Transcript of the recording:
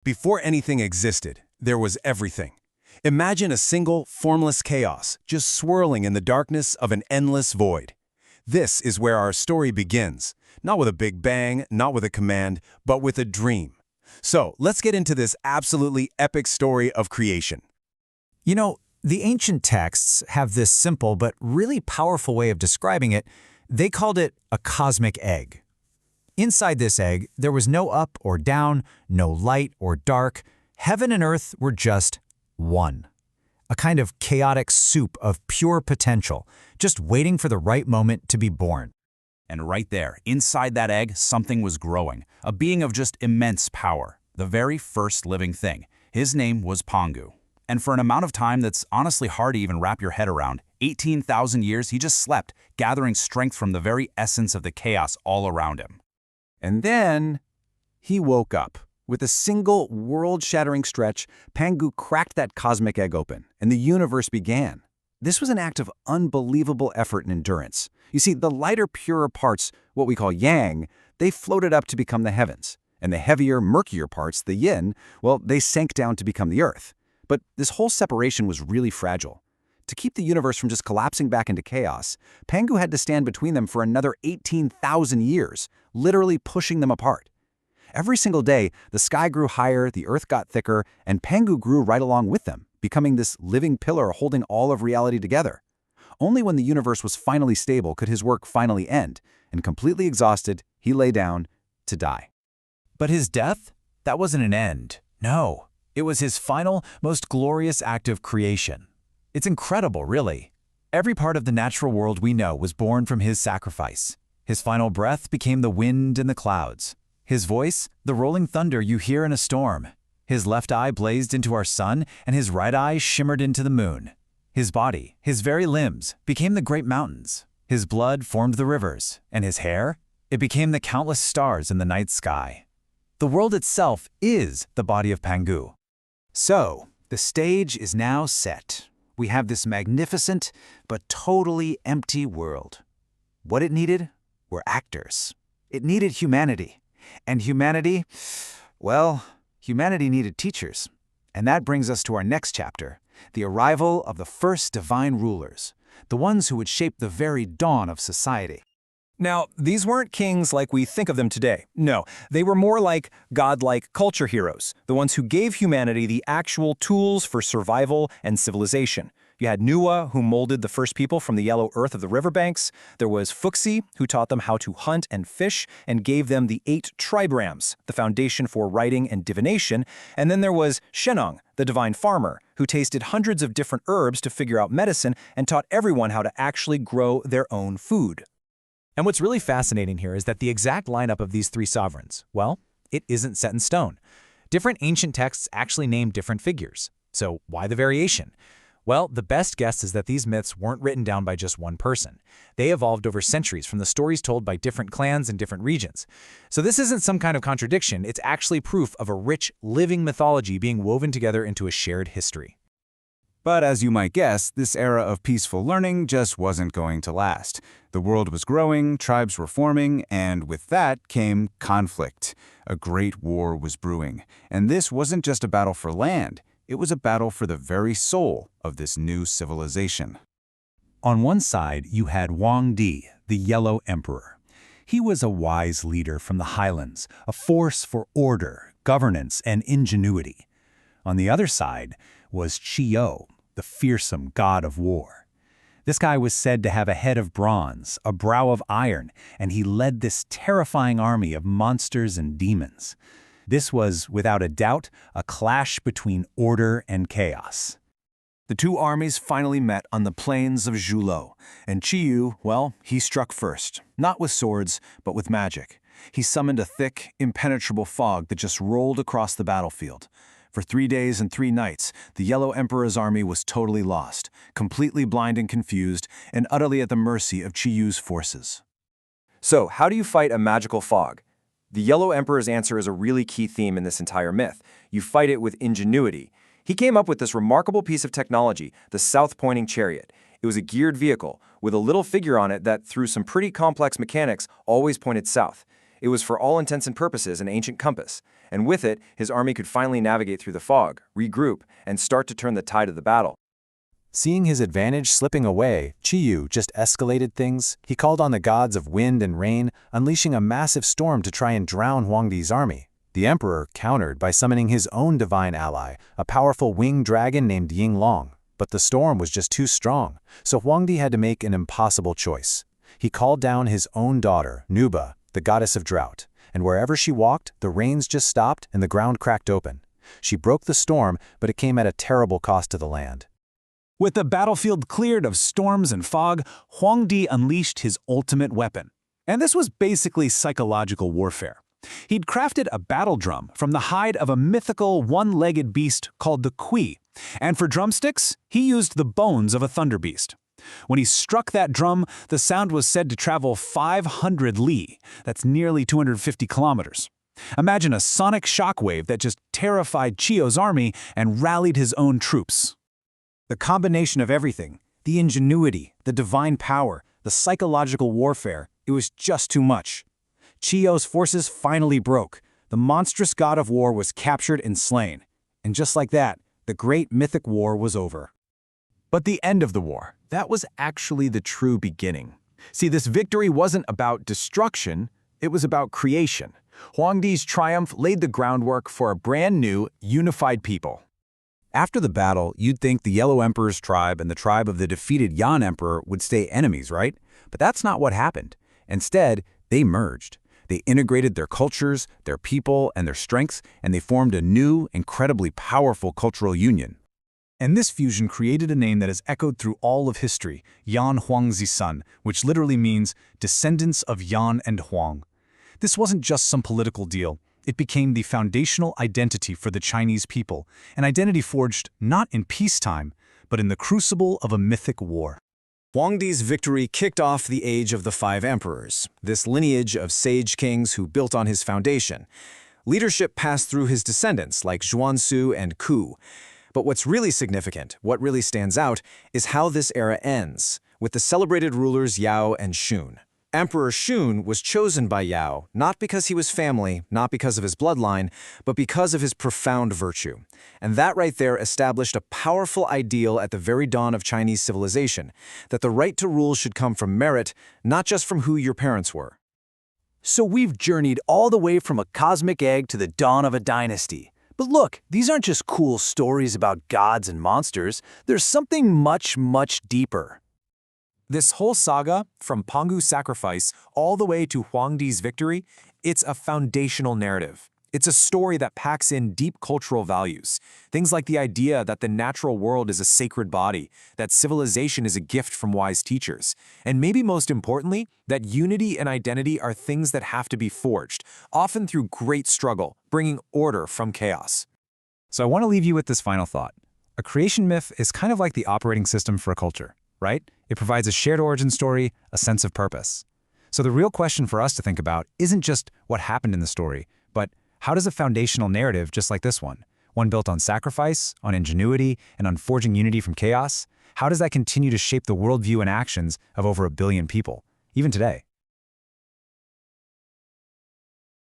Before anything existed, there was everything. Imagine a single, formless chaos, just swirling in the darkness of an endless void. This is where our story begins, not with a big bang, not with a command, but with a dream. So, let's get into this absolutely epic story of creation. You know, the ancient texts have this simple but really powerful way of describing it. They called it a cosmic egg. Inside this egg, there was no up or down, no light or dark. Heaven and earth were just one. A kind of chaotic soup of pure potential, just waiting for the right moment to be born. And right there, inside that egg, something was growing, a being of just immense power, the very first living thing. His name was Pangu. And for an amount of time that's honestly hard to even wrap your head around, 18,000 years, he just slept, gathering strength from the very essence of the chaos all around him. And then he woke up. With a single world-shattering stretch, Pangu cracked that cosmic egg open, and the universe began. This was an act of unbelievable effort and endurance. You see, the lighter, purer parts, what we call yang, they floated up to become the heavens. And the heavier, murkier parts, the yin, well, they sank down to become the earth. But this whole separation was really fragile. To keep the universe from just collapsing back into chaos, Pangu had to stand between them for another 18,000 years, literally pushing them apart. Every single day, the sky grew higher, the earth got thicker, and Pangu grew right along with them, becoming this living pillar holding all of reality together. Only when the universe was finally stable could his work finally end, and completely exhausted, he lay down to die. But his death? That wasn't an end. No, it was his final, most glorious act of creation. It's incredible, really. Every part of the natural world we know was born from his sacrifice. His final breath became the wind in the clouds. His voice, the rolling thunder you hear in a storm. His left eye blazed into our sun, and his right eye shimmered into the moon. His body, his very limbs, became the great mountains. His blood formed the rivers, and his hair, it became the countless stars in the night sky. The world itself is the body of Pangu. So, the stage is now set. We have this magnificent but totally empty world. What it needed were actors. It needed humanity. And humanity, well, humanity needed teachers. And that brings us to our next chapter, the arrival of the first divine rulers, the ones who would shape the very dawn of society. Now, these weren't kings like we think of them today. No, they were more like godlike culture heroes, the ones who gave humanity the actual tools for survival and civilization. You had Nüba, who molded the first people from the yellow earth of the riverbanks. There was Fuxi, who taught them how to hunt and fish and gave them the 8 trigrams, the foundation for writing and divination. And then there was Shennong, the divine farmer, who tasted hundreds of different herbs to figure out medicine and taught everyone how to actually grow their own food. And what's really fascinating here is that the exact lineup of these 3 sovereigns, well, it isn't set in stone. Different ancient texts actually name different figures. So why the variation? Well, the best guess is that these myths weren't written down by just one person. They evolved over centuries from the stories told by different clans in different regions. So this isn't some kind of contradiction, it's actually proof of a rich, living mythology being woven together into a shared history. But as you might guess, this era of peaceful learning just wasn't going to last. The world was growing, tribes were forming, and with that came conflict. A great war was brewing. And this wasn't just a battle for land. It was a battle for the very soul of this new civilization. On one side, you had Huangdi, the Yellow Emperor. He was a wise leader from the highlands, a force for order, governance, and ingenuity. On the other side was Chiyou, the fearsome god of war. This guy was said to have a head of bronze, a brow of iron, and he led this terrifying army of monsters and demons. This was, without a doubt, a clash between order and chaos. The 2 armies finally met on the plains of Zhuolu, and Chiyou, well, he struck first, not with swords, but with magic. He summoned a thick, impenetrable fog that just rolled across the battlefield. For 3 days and 3 nights, the Yellow Emperor's army was totally lost, completely blind and confused, and utterly at the mercy of Chiyou's forces. So, how do you fight a magical fog? The Yellow Emperor's answer is a really key theme in this entire myth. You fight it with ingenuity. He came up with this remarkable piece of technology, the South-Pointing Chariot. It was a geared vehicle with a little figure on it that, through some pretty complex mechanics, always pointed south. It was for all intents and purposes an ancient compass, and with it, his army could finally navigate through the fog, regroup, and start to turn the tide of the battle. Seeing his advantage slipping away, Chiyou just escalated things. He called on the gods of wind and rain, unleashing a massive storm to try and drown Huangdi's army. The emperor countered by summoning his own divine ally, a powerful winged dragon named Yinglong. But the storm was just too strong, so Huangdi had to make an impossible choice. He called down his own daughter, Nüba, the goddess of drought, and wherever she walked, the rains just stopped and the ground cracked open. She broke the storm, but it came at a terrible cost to the land. With the battlefield cleared of storms and fog, Huangdi unleashed his ultimate weapon. And this was basically psychological warfare. He'd crafted a battle drum from the hide of a mythical one-legged beast called the Kui, and for drumsticks, he used the bones of a thunder beast. When he struck that drum, the sound was said to travel 500 li, that's nearly 250 kilometers. Imagine a sonic shockwave that just terrified Chiyou's army and rallied his own troops. The combination of everything, the ingenuity, the divine power, the psychological warfare, it was just too much. Chiyou's forces finally broke. The monstrous god of war was captured and slain. And just like that, the Great Mythic War was over. But the end of the war, that was actually the true beginning. See, this victory wasn't about destruction, it was about creation. Huangdi's triumph laid the groundwork for a brand new, unified people. After the battle, you'd think the Yellow Emperor's tribe and the tribe of the defeated Yan Emperor would stay enemies, right? But that's not what happened. Instead, they merged. They integrated their cultures, their people, and their strengths, and they formed a new, incredibly powerful cultural union. And this fusion created a name that has echoed through all of history, Yan Huang Zisun, which literally means descendants of Yan and Huang. This wasn't just some political deal. It became the foundational identity for the Chinese people, an identity forged not in peacetime, but in the crucible of a mythic war. Huangdi's victory kicked off the Age of the Five Emperors, this lineage of sage kings who built on his foundation. Leadership passed through his descendants like Zhuangzi and Ku. But what's really significant, what really stands out, is how this era ends, with the celebrated rulers Yao and Shun. Emperor Shun was chosen by Yao not because he was family, not because of his bloodline, but because of his profound virtue. And that right there established a powerful ideal at the very dawn of Chinese civilization, that the right to rule should come from merit, not just from who your parents were. So we've journeyed all the way from a cosmic egg to the dawn of a dynasty. But look, these aren't just cool stories about gods and monsters. There's something much, much deeper. This whole saga, from Pangu's sacrifice all the way to Huangdi's victory, it's a foundational narrative. It's a story that packs in deep cultural values. Things like the idea that the natural world is a sacred body, that civilization is a gift from wise teachers, and maybe most importantly, that unity and identity are things that have to be forged, often through great struggle, bringing order from chaos. So I want to leave you with this final thought. A creation myth is kind of like the operating system for a culture, right? It provides a shared origin story, a sense of purpose. So the real question for us to think about isn't just what happened in the story, but how does a foundational narrative just like this one built on sacrifice, on ingenuity, and on forging unity from chaos, how does that continue to shape the worldview and actions of over 1 billion people, even today?